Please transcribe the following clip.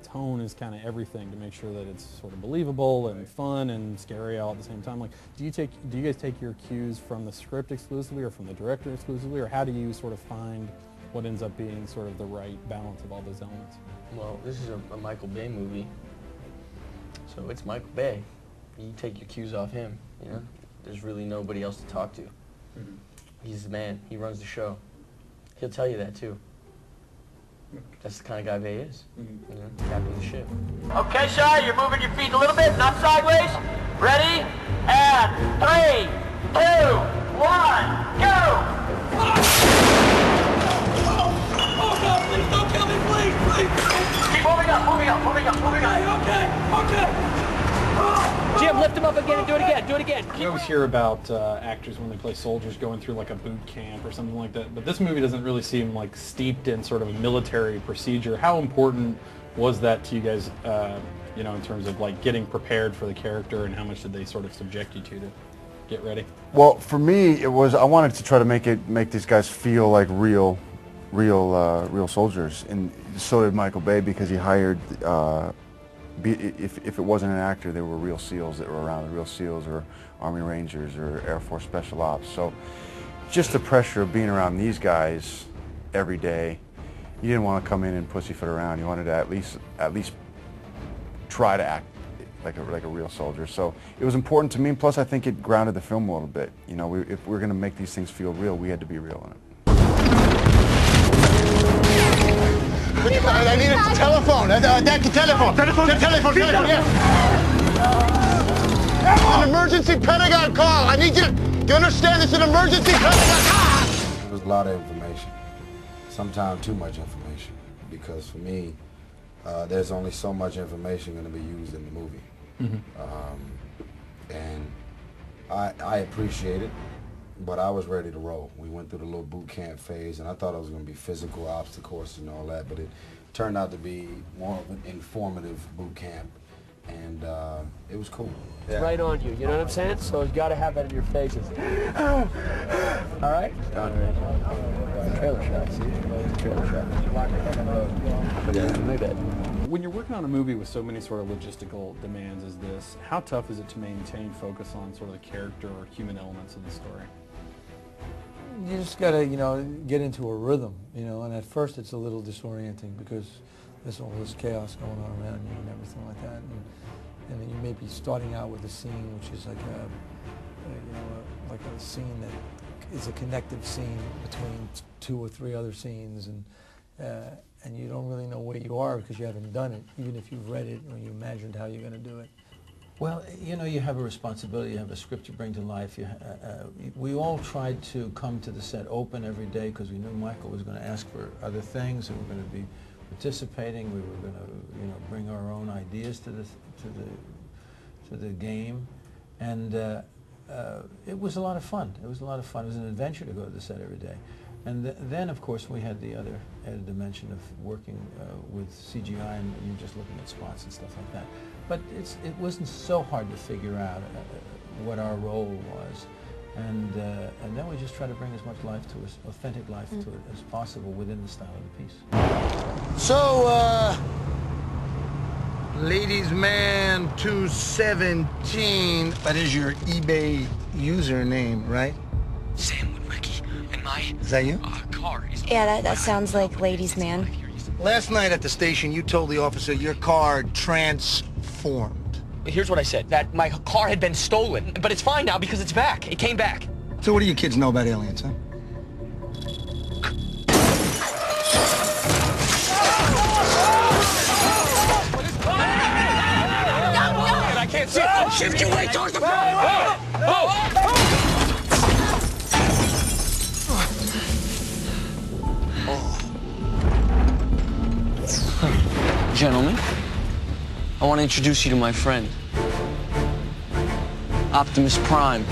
tone is kind of everything to make sure that it's sort of believable and fun and scary all at the same time. Like, do you guys take your cues from the script exclusively or from the director exclusively, or how do you sort of find what ends up being sort of the right balance of all those elements? Well, this is a Michael Bay movie, so it's Michael Bay. You take your cues off him, you know? There's really nobody else to talk to. Mm-hmm. He's the man. He runs the show. He'll tell you that, too. That's the kind of guy Bay is. Mm-hmm. You know, captain of the ship. Okay, Shy, you're moving your feet a little bit, not sideways. Ready? And 3, 2, 1, go! Oh, God, please don't kill me, please, please. Keep moving up, moving up, moving up, moving up. Okay. Jim, lift him up again and do it again, do it again. You always hear about actors when they play soldiers going through like a boot camp or something like that, but this movie doesn't really seem like steeped in sort of a military procedure. How important was that to you guys, you know, in terms of like getting prepared for the character, and how much did they sort of subject you to get ready? Well, for me, it was, I wanted to try to make these guys feel like real soldiers, and so did Michael Bay, because he hired, if it wasn't an actor, they were real SEALs that were around, real SEALs or Army Rangers or Air Force Special Ops. So just the pressure of being around these guys every day, you didn't want to come in and pussyfoot around. You wanted to at least try to act like a real soldier. So it was important to me, and plus I think it grounded the film a little bit. You know, if we're going to make these things feel real, we had to be real in it. I need a telephone. Telephone, yes. An emergency Pentagon call. I need you to understand this is an emergency Pentagon. It was a lot of information. Sometimes too much information. Because for me, there's only so much information going to be used in the movie. Mm-hmm. And I appreciate it. But I was ready to roll. We went through the little boot camp phase, and I thought it was going to be physical obstacles and all that, but it turned out to be more of an informative boot camp, and it was cool. It's right on you, you know what I'm saying? So you got to have that in your faces. All right? Trailer shot, see? Trailer shot. Like that. When you're working on a movie with so many sort of logistical demands as this, how tough is it to maintain focus on sort of the character or human elements of the story? You just gotta, you know, get into a rhythm, you know, and at first it's a little disorienting because there's all this chaos going on around you and everything like that, and then you may be starting out with a scene which is like like a scene that is a connective scene between 2 or 3 other scenes, and you don't really know where you are because you haven't done it, even if you've read it or you imagined how you're going to do it. Well, you know, you have a responsibility, you have a script to bring to life. We all tried to come to the set open every day because we knew Michael was going to ask for other things, and we were going to be participating. We were going to, you know, bring our own ideas to the game, and it was a lot of fun. It was a lot of fun. It was an adventure to go to the set every day. And then, of course, we had the other added dimension of working with CGI, and you're just looking at spots and stuff like that. But it wasn't so hard to figure out what our role was, and then we just try to bring as much life to us, authentic life to it as possible within the style of the piece. So, Ladies Man 217, that is your eBay username, right? Sam Woodwicky, and my Is that you? car is... Yeah, that sounds like Ladies Man. Last night at the station, you told the officer your car transformed. Here's what I said, that my car had been stolen, but it's fine now because it's back. It came back. So what do you kids know about aliens, huh? I can't see it. Shift your way towards the front. Gentlemen, I want to introduce you to my friend, Optimus Prime.